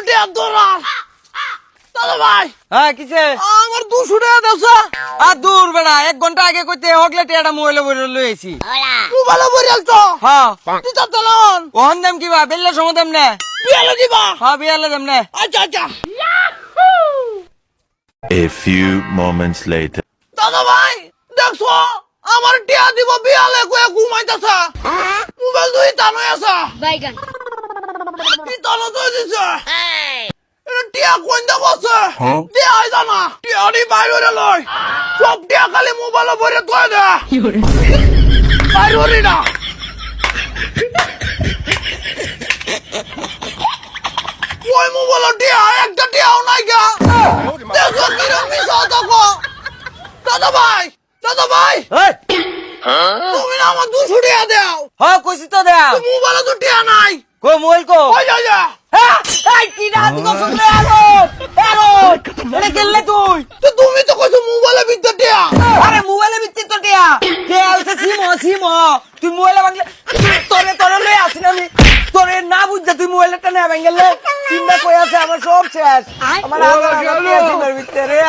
টিয়া দৌড়ান দাদা ভাই হ্যাঁ কিছে আমার 200 টাকা দেওয়া আর দূর বেড়া 1 ঘন্টা আগে কইতে হগলে টিয়াটা মোবাইলে বইরে লইছি মোবাইলে বরিয়াল তো হ্যাঁ দিতা তলন ওহন দেম কিবা বেললে সময় দেম না বিয়ালে দিবা হ্যাঁ বিয়ালে দেম না আচ্ছা আচ্ছা A few moments later. দাদা ভাই দেখছো আমার টিয়া দিব বিয়ালে কয়ে ঘুমাইতাছে মোবাইল দুই টানো আছে বাইগান কি টানো তো দিছে এটা টিয়া কোন দা বসে টিয়া আই জানা টিয়া নি বাইরে লই সব টিয়া খালি মোবাইলে ভরে তোয় দে বাইরে না ওই মোবাইলে টিয়া একটা টিয়াও নাই গা দেখো কিরম মিশা দেখো দাদা ভাই এই তুমি না আমার 200 টাকা দাও হ্যাঁ কইছি তো দাও মোবাইলে তো টিয়া নাই কই মোবাইল কো ওই যা হ্যাঁ এই কি না দিগো শুনলে আলো এটা গেললে তুই তো তুমি তো কইছো মোবাইলে বিদ্যা টিয়া আরে মোবাইলে বিত্তি তো টিয়া কে আইছে সিম তুই মোবাইলে বাংলা তোরে লই আসিন আমি তোরে না বুঝতে তুই মোবাইলটা না বাঙ্গলে চিন্তা কই আছে আমার সব শেষ আমার আগে ভিতরে